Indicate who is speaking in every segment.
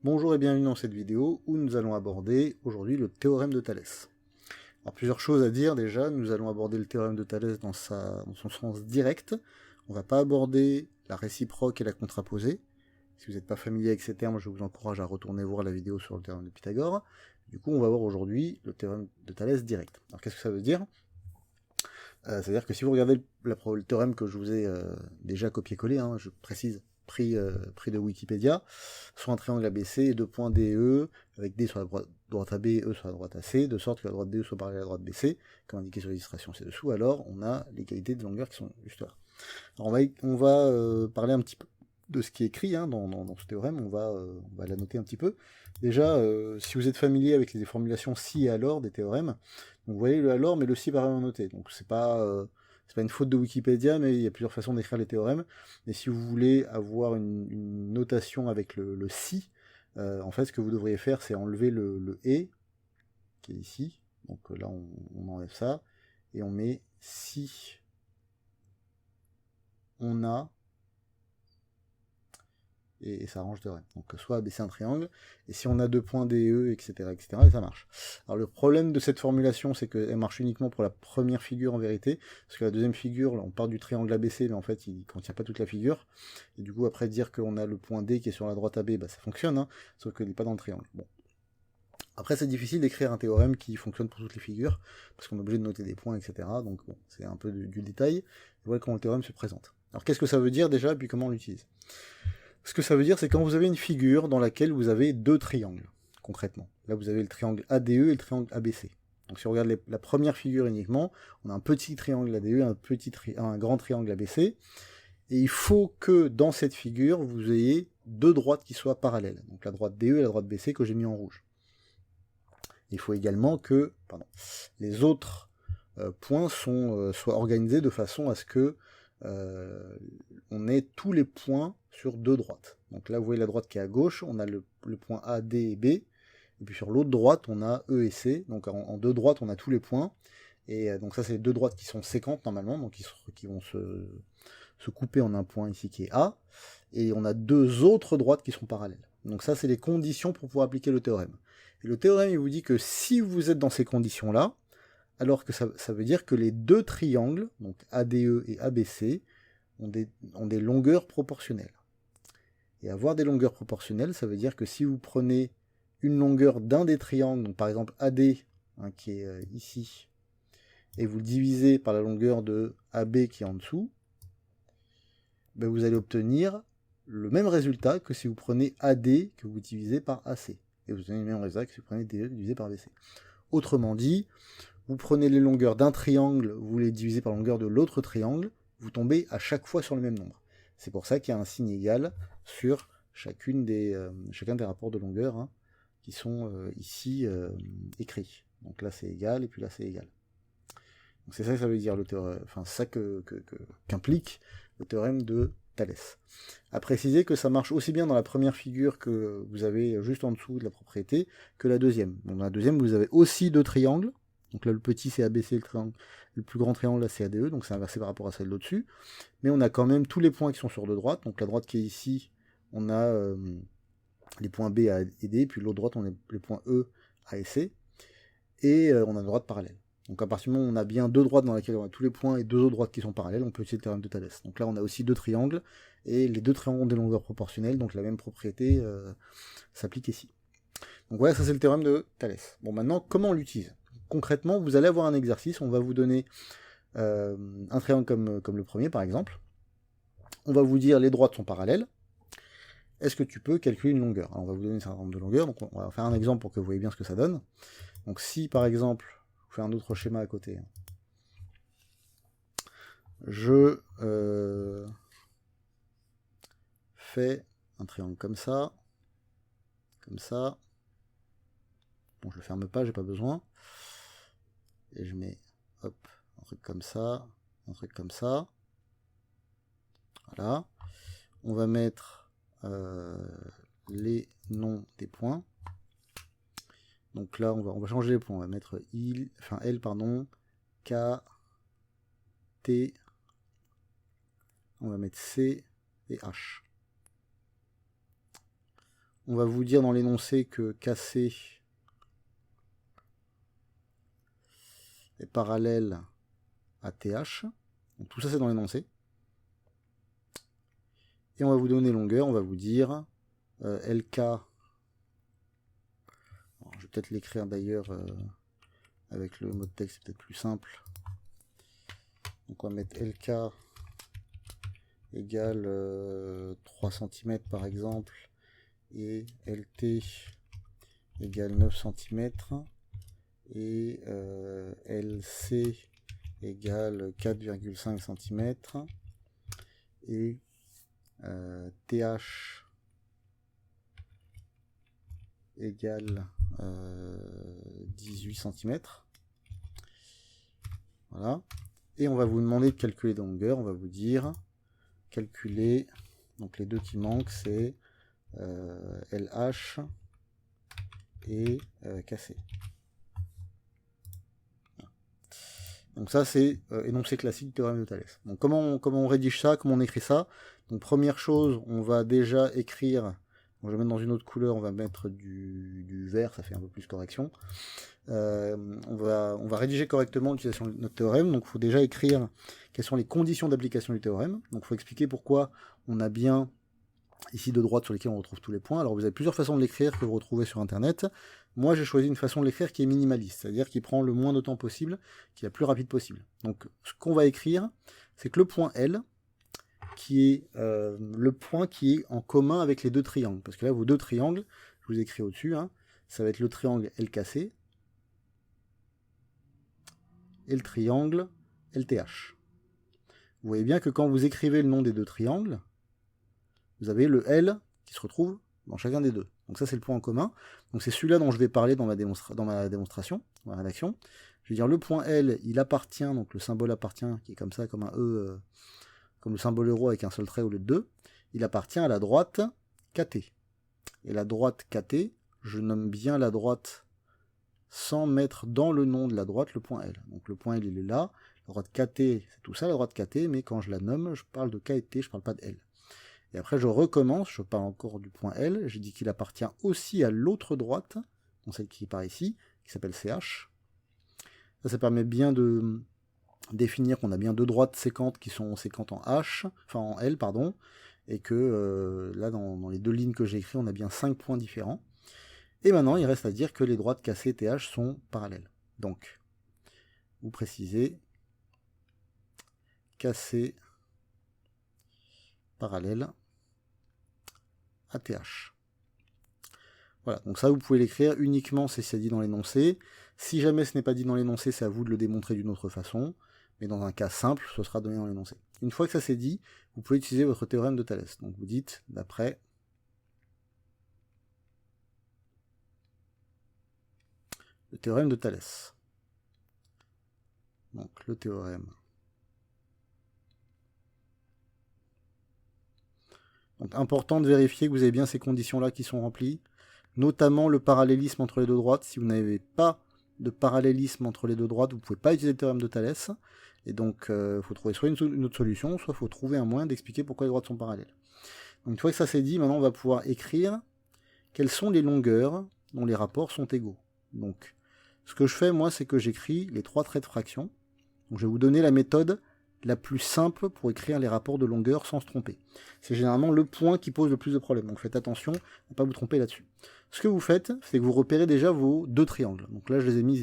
Speaker 1: Bonjour et bienvenue dans cette vidéo où nous allons aborder aujourd'hui le théorème de Thalès. Alors plusieurs choses à dire déjà, nous allons aborder le théorème de Thalès dans son sens direct. On ne va pas aborder la réciproque et la contraposée. Si vous n'êtes pas familier avec ces termes, je vous encourage à retourner voir la vidéo sur le théorème de Pythagore. Du coup, on va voir aujourd'hui le théorème de Thalès direct. Alors qu'est-ce que ça veut dire ? C'est-à-dire que si vous regardez le théorème que je vous ai déjà copié-collé, je précise, pris de Wikipédia, soit un triangle ABC et deux points DE, avec D sur la droite AB et E sur la droite AC, de sorte que la droite DE soit parallèle à la droite BC, comme indiqué sur l'illustration ci-dessous, alors on a l'égalité de longueur qui sont juste là. Alors on va parler un petit peu de ce qui est écrit dans ce théorème, on va la noter un petit peu. Déjà, si vous êtes familier avec les formulations si et alors des théorèmes, donc vous voyez le alors, mais le si est vraiment noté. Donc c'est pas une faute de Wikipédia, mais il y a plusieurs façons d'écrire les théorèmes. Et si vous voulez avoir une notation avec le si, en fait, ce que vous devriez faire, c'est enlever le et, qui est ici. Donc là, on enlève ça, et on met si on a, et ça arrange de rien. Donc soit abaisser un triangle, et si on a deux points DE, etc., etc., et ça marche. Alors le problème de cette formulation, c'est qu'elle marche uniquement pour la première figure en vérité, parce que la deuxième figure, là, on part du triangle ABC, mais en fait, il ne contient pas toute la figure, et du coup, après dire qu'on a le point D qui est sur la droite AB, bah, ça fonctionne, sauf qu'il n'est pas dans le triangle. Bon. Après, c'est difficile d'écrire un théorème qui fonctionne pour toutes les figures, parce qu'on est obligé de noter des points, etc., donc bon, c'est un peu du détail, voilà comment le théorème se présente. Alors qu'est-ce que ça veut dire déjà, et puis comment on l'utilise ? Ce que ça veut dire, c'est quand vous avez une figure dans laquelle vous avez deux triangles, concrètement. Là, vous avez le triangle ADE et le triangle ABC. Donc si on regarde la première figure uniquement, on a un petit triangle ADE, un grand triangle ABC, et il faut que dans cette figure, vous ayez deux droites qui soient parallèles. Donc la droite DE et la droite BC que j'ai mis en rouge. Il faut également que les autres points soient organisés de façon à ce que on ait tous les points sur deux droites. Donc là, vous voyez la droite qui est à gauche, on a le point A, D et B, et puis sur l'autre droite, on a E et C. Donc en deux droites, on a tous les points. Et donc ça, c'est les deux droites qui sont séquentes normalement, donc qui vont se couper en un point ici qui est A. Et on a deux autres droites qui sont parallèles. Donc ça, c'est les conditions pour pouvoir appliquer le théorème. Et le théorème, il vous dit que si vous êtes dans ces conditions-là, alors que ça veut dire que les deux triangles, donc ADE et ABC, ont des longueurs proportionnelles. Et avoir des longueurs proportionnelles, ça veut dire que si vous prenez une longueur d'un des triangles, donc par exemple AD, qui est ici, et vous le divisez par la longueur de AB qui est en dessous, ben vous allez obtenir le même résultat que si vous prenez AD que vous divisez par AC. Et vous obtenez le même résultat que si vous prenez DE divisé par BC. Autrement dit, vous prenez les longueurs d'un triangle, vous les divisez par la longueur de l'autre triangle, vous tombez à chaque fois sur le même nombre. C'est pour ça qu'il y a un signe égal sur chacun des rapports de longueur qui sont ici écrits. Donc là c'est égal et puis là c'est égal. Donc c'est ça que ça veut dire le théorème, enfin c'est ça qu'implique le théorème de Thalès. À préciser que ça marche aussi bien dans la première figure que vous avez juste en dessous de la propriété que la deuxième. Donc dans la deuxième vous avez aussi deux triangles. Donc là, le petit, c'est ABC, le plus grand triangle, là, c'est ADE, donc c'est inversé par rapport à celle d'au-dessus. Mais on a quand même tous les points qui sont sur deux droites. Donc la droite qui est ici, on a les points B à et D, puis l'autre droite, on a les points E, A et C. Et on a une droite parallèle. Donc à partir du moment où on a bien deux droites dans lesquelles on a tous les points et deux autres droites qui sont parallèles, on peut utiliser le théorème de Thalès. Donc là, on a aussi deux triangles, et les deux triangles ont des longueurs proportionnelles, donc la même propriété s'applique ici. Donc voilà, ça c'est le théorème de Thalès. Bon, maintenant, comment on l'utilise ? Concrètement, vous allez avoir un exercice, on va vous donner un triangle comme le premier par exemple. On va vous dire les droites sont parallèles. Est-ce que tu peux calculer une longueur ? Alors, on va vous donner un certain nombre de longueurs, donc on va faire un exemple pour que vous voyez bien ce que ça donne. Donc si par exemple, je fais un autre schéma à côté, je fais un triangle comme ça, bon je le ferme pas, j'ai pas besoin, et je mets hop, un truc comme ça, un truc comme ça, voilà. On va mettre les noms des points. Donc là, on va changer les points. On va mettre L, K, T. On va mettre C et H. on va vous dire dans l'énoncé que KC est parallèle à TH. Donc tout ça c'est dans l'énoncé. Et on va vous donner longueur, on va vous dire LK. Alors, je vais peut-être l'écrire d'ailleurs avec le mode texte, c'est peut-être plus simple. Donc on va mettre LK égale 3 cm par exemple, et LT égale 9 cm, et LC égale 4,5 cm, et TH égale 18 cm. Voilà. Et on va vous demander de calculer des longueurs. On va vous dire calculer, donc les deux qui manquent, c'est LH et KC. Donc ça c'est énoncé classique du théorème de Thalès. Donc comment on rédige ça, comment on écrit ça? Donc première chose, on va déjà écrire, je vais mettre dans une autre couleur, on va mettre du vert, ça fait un peu plus correction. On va rédiger correctement l'utilisation de notre théorème, donc il faut déjà écrire quelles sont les conditions d'application du théorème. Donc il faut expliquer pourquoi on a bien ici deux droites sur lesquelles on retrouve tous les points. Alors vous avez plusieurs façons de l'écrire que vous retrouvez sur internet. Moi j'ai choisi une façon de l'écrire qui est minimaliste, c'est-à-dire qui prend le moins de temps possible, qui est la plus rapide possible. Donc ce qu'on va écrire, c'est que le point L, qui est le point qui est en commun avec les deux triangles. Parce que là, vos deux triangles, je vous ai écrit au-dessus, hein, ça va être le triangle LKC et le triangle LTH. Vous voyez bien que quand vous écrivez le nom des deux triangles, vous avez le L qui se retrouve dans chacun des deux. Donc ça, c'est le point en commun. Donc c'est celui-là dont je vais parler dans ma démonstration, dans ma rédaction. Je vais dire le point L, il appartient, donc le symbole appartient, qui est comme ça, comme un E, comme le symbole euro avec un seul trait au lieu de deux, il appartient à la droite KT. Et la droite KT, je nomme bien la droite sans mettre dans le nom de la droite le point L. Donc le point L, il est là. La droite KT, c'est tout ça, la droite KT, mais quand je la nomme, je parle de K et T, je parle pas de L. Et après, je recommence, je parle encore du point L, je dis qu'il appartient aussi à l'autre droite, donc celle qui est par ici, qui s'appelle CH. Ça permet bien de définir qu'on a bien deux droites séquentes qui sont séquentes en H, enfin en L, pardon, et que là, dans les deux lignes que j'ai écrites, on a bien 5 points différents. Et maintenant, il reste à dire que les droites KC et TH sont parallèles. Donc, vous précisez KC parallèle à TH. Voilà, donc ça, vous pouvez l'écrire uniquement si c'est dit dans l'énoncé. Si jamais ce n'est pas dit dans l'énoncé, c'est à vous de le démontrer d'une autre façon. Mais dans un cas simple, ce sera donné dans l'énoncé. Une fois que ça c'est dit, vous pouvez utiliser votre théorème de Thalès. Donc vous dites, d'après le théorème de Thalès. Donc le théorème. Donc important de vérifier que vous avez bien ces conditions-là qui sont remplies, notamment le parallélisme entre les deux droites. Si vous n'avez pas de parallélisme entre les deux droites, vous ne pouvez pas utiliser le théorème de Thalès. Et donc, il faut trouver soit une autre solution, soit il faut trouver un moyen d'expliquer pourquoi les droites sont parallèles. Donc une fois que ça c'est dit, maintenant on va pouvoir écrire quelles sont les longueurs dont les rapports sont égaux. Donc, ce que je fais, moi, c'est que j'écris les trois traits de fraction. Donc je vais vous donner la méthode la plus simple pour écrire les rapports de longueur sans se tromper. C'est généralement le point qui pose le plus de problèmes, donc faites attention à ne pas vous tromper là-dessus. Ce que vous faites, c'est que vous repérez déjà vos deux triangles. Donc là, je les ai mis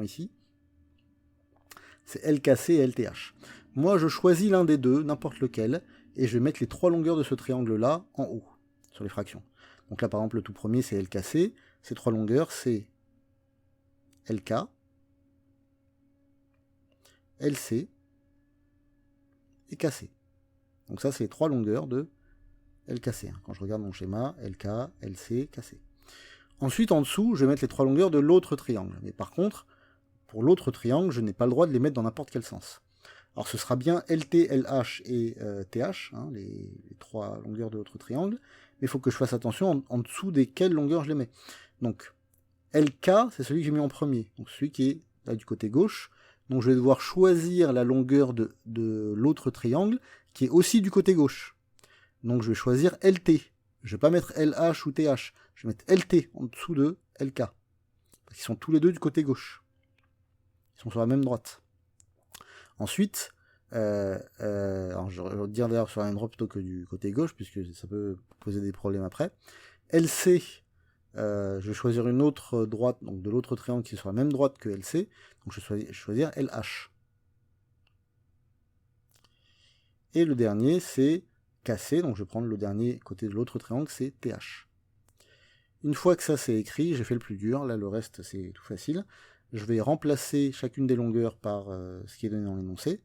Speaker 1: ici. C'est LKC et LTH. Moi, je choisis l'un des deux, n'importe lequel, et je vais mettre les trois longueurs de ce triangle-là en haut, sur les fractions. Donc là, par exemple, le tout premier, c'est LKC. Ces trois longueurs, c'est LK, LC et KC. Donc ça, c'est les trois longueurs de LKC. Quand je regarde mon schéma, LK, LC, KC. Ensuite, en dessous, je vais mettre les trois longueurs de l'autre triangle. Mais par contre, pour l'autre triangle, je n'ai pas le droit de les mettre dans n'importe quel sens. Alors ce sera bien LT, LH et TH, hein, les trois longueurs de l'autre triangle, mais il faut que je fasse attention en dessous desquelles longueurs je les mets. Donc LK, c'est celui que j'ai mis en premier, donc celui qui est là du côté gauche. Donc je vais devoir choisir la longueur de l'autre triangle, qui est aussi du côté gauche. Donc je vais choisir LT. je vais pas mettre LH ou TH, je vais mettre LT en dessous de LK. Parce qu'ils sont tous les deux du côté gauche. Ils sont sur la même droite. Ensuite, alors je vais dire d'ailleurs sur la même droite plutôt que du côté gauche, puisque ça peut poser des problèmes après. LC, je vais choisir une autre droite, donc de l'autre triangle qui est sur la même droite que LC, donc je vais choisir LH. Et le dernier, c'est KC, donc je vais prendre le dernier côté de l'autre triangle, c'est TH. Une fois que ça c'est écrit, j'ai fait le plus dur, là le reste c'est tout facile. Je vais remplacer chacune des longueurs par ce qui est donné dans l'énoncé.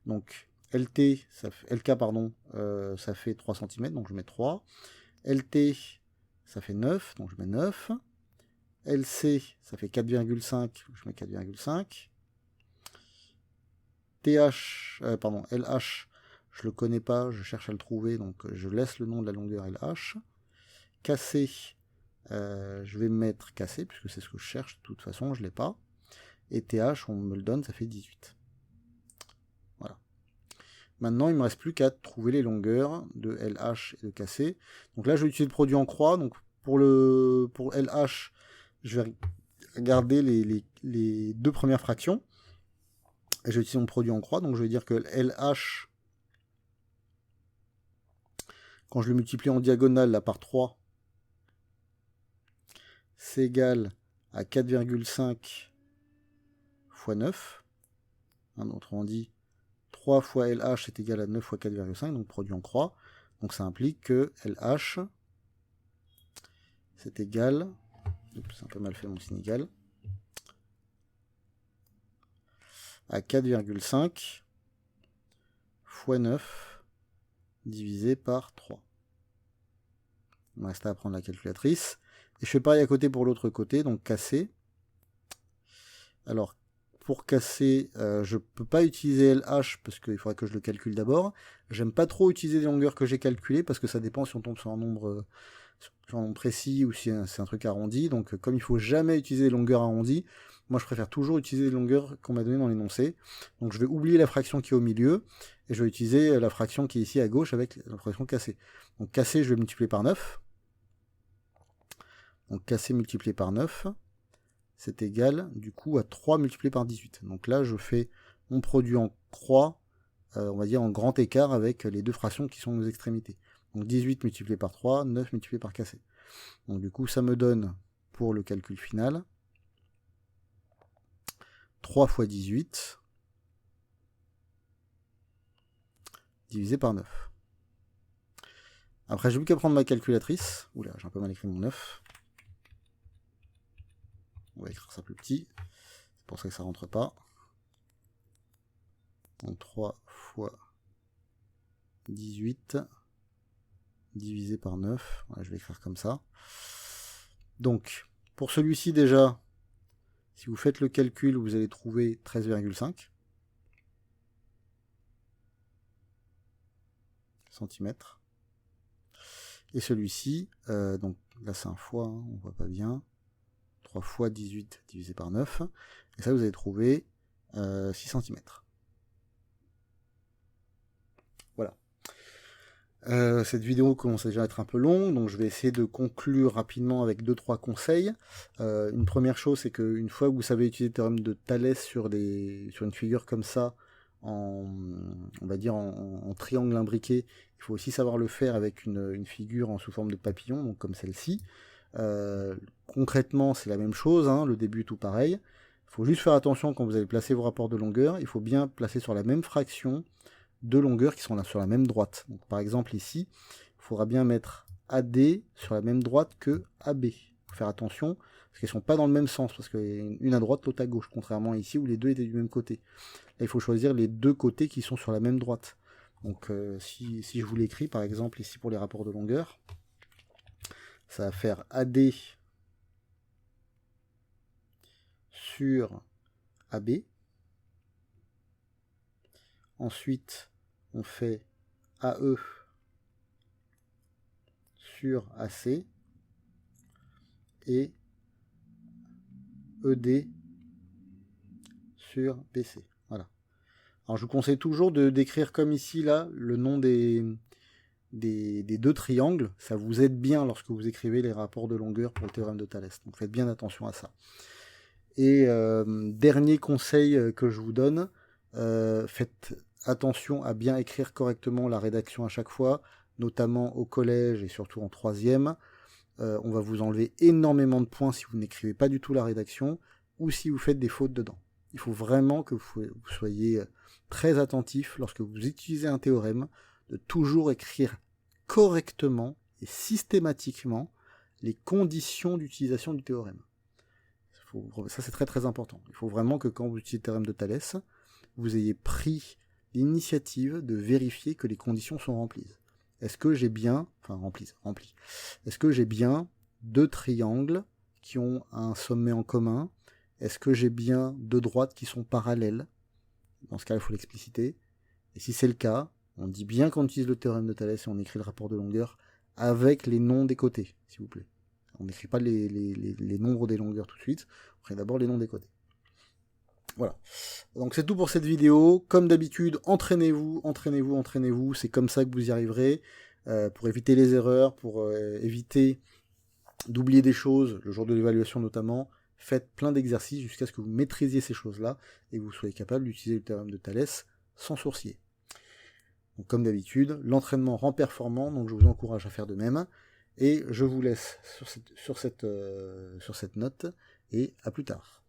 Speaker 1: Donc LT, LK pardon, ça fait 3 cm, donc je mets 3. LT, ça fait 9, donc je mets 9. LC, ça fait 4,5, je mets 4,5. LH, je le connais pas, je cherche à le trouver, donc je laisse le nom de la longueur LH. KC, je vais mettre KC, puisque c'est ce que je cherche, de toute façon, je l'ai pas. Et TH, on me le donne, ça fait 18. Voilà. Maintenant, il ne me reste plus qu'à trouver les longueurs de LH et de KC. Donc là, je vais utiliser le produit en croix. Donc pour LH, je vais regarder les deux premières fractions. Et je vais utiliser mon produit en croix. Donc je vais dire que LH, quand je le multiplie en diagonale là, par 3, c'est égal à 4,5 fois 9. Autrement dit, 3 fois LH est égal à 9 fois 4,5, donc produit en croix. Donc ça implique que LH, c'est égal, c'est un peu mal fait mon signe égal, à 4,5 fois 9 divisé par 3. Il me reste à prendre la calculatrice. Et je fais pareil à côté pour l'autre côté, donc casser. Alors, pour casser, je ne peux pas utiliser LH parce qu'il faudrait que je le calcule d'abord. J'aime pas trop utiliser les longueurs que j'ai calculées parce que ça dépend si on tombe sur un nombre précis ou si c'est un truc arrondi. Donc comme il faut jamais utiliser les longueurs arrondies, moi je préfère toujours utiliser les longueurs qu'on m'a données dans l'énoncé. Donc je vais oublier la fraction qui est au milieu et je vais utiliser la fraction qui est ici à gauche avec la fraction cassée. Donc cassé, je vais multiplier par 9. Donc cassé multiplié par 9. C'est égal du coup à 3 multiplié par 18. Donc là je fais mon produit en croix, on va dire en grand écart avec les deux fractions qui sont aux extrémités. Donc 18 multiplié par 3, 9 multiplié par cassé. Donc du coup ça me donne pour le calcul final 3 fois 18 divisé par 9. Après j'ai plus qu'à prendre ma calculatrice. Oula, j'ai un peu mal écrit mon 9. On va écrire ça plus petit. C'est pour ça que ça rentre pas. Donc 3 fois 18 divisé par 9. Voilà, je vais écrire comme ça. Donc, pour celui-ci déjà, si vous faites le calcul, vous allez trouver 13,5 cm. Et celui-ci, donc là c'est un fois, hein, on voit pas bien. 3 fois 18 divisé par 9. Et ça, vous allez trouver 6 cm. Voilà. Cette vidéo commence déjà à être un peu longue, donc je vais essayer de conclure rapidement avec 2-3 conseils. Une première chose, c'est qu'une fois que vous savez utiliser le théorème de Thalès sur une figure comme ça, on va dire en triangle imbriqué, il faut aussi savoir le faire avec une figure sous forme de papillon, donc comme celle-ci. Concrètement, c'est la même chose, hein, le début tout pareil. Il faut juste faire attention quand vous allez placer vos rapports de longueur, il faut bien placer sur la même fraction deux longueurs qui sont là sur la même droite. Donc, par exemple ici, il faudra bien mettre AD sur la même droite que AB. Il faut faire attention, parce qu'elles ne sont pas dans le même sens, parce qu'une à droite, l'autre à gauche, contrairement à ici où les deux étaient du même côté. Là, il faut choisir les deux côtés qui sont sur la même droite. Donc si je vous l'écris, par exemple ici pour les rapports de longueur, ça va faire AD sur AB. Ensuite, on fait AE sur AC et ED sur BC. Voilà. Alors je vous conseille toujours d'écrire comme ici là le nom des des deux triangles, ça vous aide bien lorsque vous écrivez les rapports de longueur pour le théorème de Thalès. Donc faites bien attention à ça. Et dernier conseil que je vous donne, faites attention à bien écrire correctement la rédaction à chaque fois, notamment au collège et surtout en 3e. On va vous enlever énormément de points si vous n'écrivez pas du tout la rédaction ou si vous faites des fautes dedans. Il faut vraiment que vous soyez très attentif lorsque vous utilisez un théorème, de toujours écrire correctement et systématiquement les conditions d'utilisation du théorème. Ça, c'est très très important. Il faut vraiment que quand vous utilisez le théorème de Thalès, vous ayez pris l'initiative de vérifier que les conditions sont remplies. Est-ce que j'ai bien, rempli. Est-ce que j'ai bien deux triangles qui ont un sommet en commun? Est-ce que j'ai bien deux droites qui sont parallèles? Dans ce cas, il faut l'expliciter. Et si c'est le cas, on dit bien qu'on utilise le théorème de Thalès et on écrit le rapport de longueur avec les noms des côtés, s'il vous plaît. On n'écrit pas les nombres des longueurs tout de suite, on écrit d'abord les noms des côtés. Voilà. Donc c'est tout pour cette vidéo. Comme d'habitude, entraînez-vous, c'est comme ça que vous y arriverez, pour éviter les erreurs, pour éviter d'oublier des choses, le jour de l'évaluation notamment. Faites plein d'exercices jusqu'à ce que vous maîtrisiez ces choses-là et que vous soyez capable d'utiliser le théorème de Thalès sans sourcier. Donc, comme d'habitude, l'entraînement rend performant, donc je vous encourage à faire de même. Et je vous laisse sur cette note, et à plus tard.